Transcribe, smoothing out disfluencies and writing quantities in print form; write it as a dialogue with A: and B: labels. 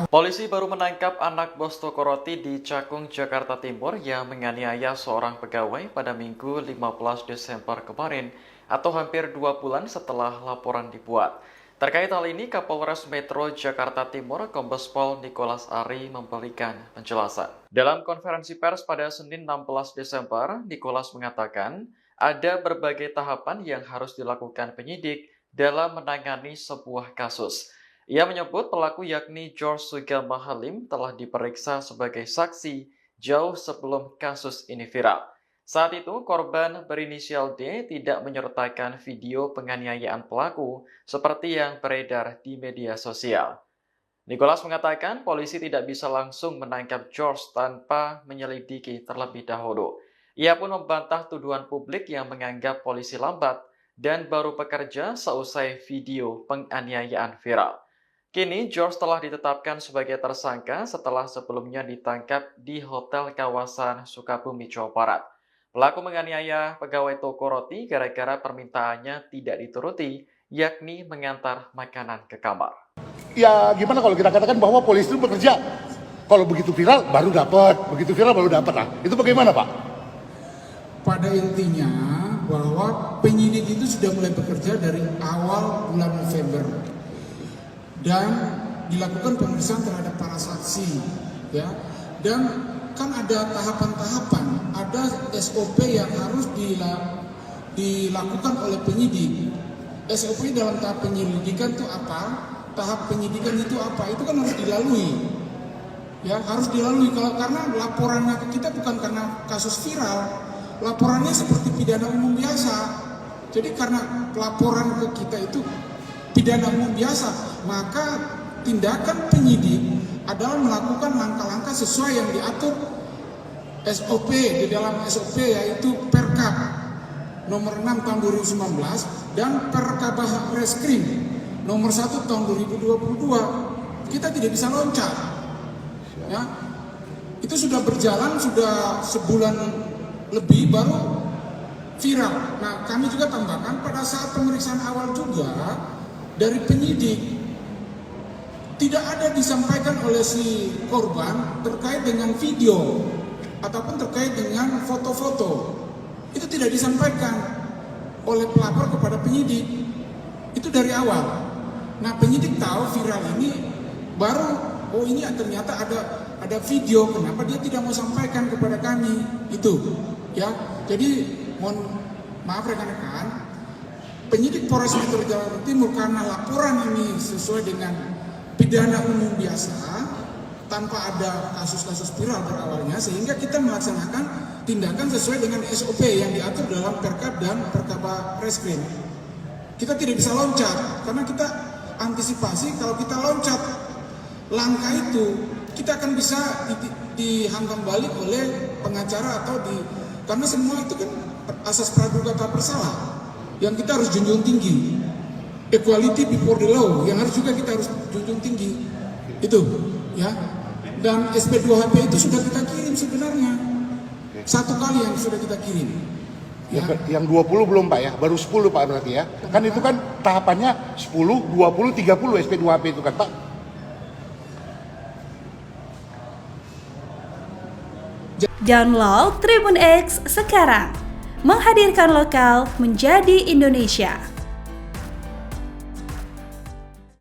A: Polisi baru menangkap anak bos toko roti di Cakung, Jakarta Timur yang menganiaya seorang pegawai pada Minggu 15 Desember kemarin atau hampir 2 bulan setelah laporan dibuat. Terkait hal ini, Kapolres Metro Jakarta Timur Kombes Pol Nicholas Ari memberikan penjelasan. Dalam konferensi pers pada Senin 16 Desember, Nicholas mengatakan ada berbagai tahapan yang harus dilakukan penyidik dalam menangani sebuah kasus. Ia menyebut pelaku yakni George Sugama Halim telah diperiksa sebagai saksi jauh sebelum kasus ini viral. Saat itu, korban berinisial D tidak menyertakan video penganiayaan pelaku seperti yang beredar di media sosial. Nicholas mengatakan polisi tidak bisa langsung menangkap George tanpa menyelidiki terlebih dahulu. Ia pun membantah tuduhan publik yang menganggap polisi lambat dan baru bekerja seusai video penganiayaan viral. Kini, George telah ditetapkan sebagai tersangka setelah sebelumnya ditangkap di hotel kawasan Sukabumi, Jawa Barat. Pelaku menganiaya pegawai toko roti gara-gara permintaannya tidak dituruti, yakni mengantar makanan ke kamar.
B: Ya gimana kalau kita katakan bahwa polisi itu bekerja, kalau begitu viral baru dapat, begitu viral baru dapat lah. Itu bagaimana Pak?
C: Pada intinya bahwa penyidik itu sudah mulai bekerja dari awal bulan November. Dan dilakukan pemeriksaan terhadap para saksi, ya. Dan kan ada tahapan-tahapan, ada SOP yang harus dilakukan oleh penyidik. SOP dalam tahap penyelidikan itu apa? Tahap penyidikan itu apa? Itu kan harus dilalui, ya, harus dilalui. Karena laporannya ke kita bukan karena kasus viral, laporannya seperti pidana umum biasa. Jadi karena laporan ke kita itu pidana umum biasa, maka tindakan penyidik adalah melakukan langkah-langkah sesuai yang diatur SOP di dalam SOP, yaitu Perkab nomor 6 tahun 2019 dan Perkabah Reskrim nomor 1 tahun 2022. Kita tidak bisa loncat, ya. Itu sudah berjalan sudah sebulan lebih baru viral. Nah, kami juga tambahkan pada saat pemeriksaan awal juga dari penyidik tidak ada disampaikan oleh si korban terkait dengan video ataupun terkait dengan foto-foto. Itu tidak disampaikan oleh pelapor kepada penyidik. Itu dari awal. Nah, penyidik tahu viral ini baru, oh ini ternyata ada video, kenapa dia tidak mau sampaikan kepada kami. Itu, ya. Jadi mohon maaf rekan-rekan, penyidik Polres Metro Jakarta Timur karena laporan ini sesuai dengan pidana umum biasa tanpa ada kasus-kasus viral berawalnya, sehingga kita melaksanakan tindakan sesuai dengan SOP yang diatur dalam Perkab dan Perkabah Reskrim. Kita tidak bisa loncat karena kita antisipasi kalau kita loncat langkah itu kita akan bisa dihantam balik oleh pengacara karena semua itu kan asas praduga tak bersalah yang kita harus junjung tinggi, equality before the law yang kita harus junjung tinggi itu, ya. Dan SP2HP itu sudah kita kirim sebenarnya, satu kali yang sudah kita kirim, ya.
B: Yang 20 belum Pak ya, baru 10 Pak berarti ya. Kan itu kan tahapannya 10, 20, 30 SP2HP itu kan Pak.
D: Download Tribun X sekarang, menghadirkan lokal menjadi Indonesia.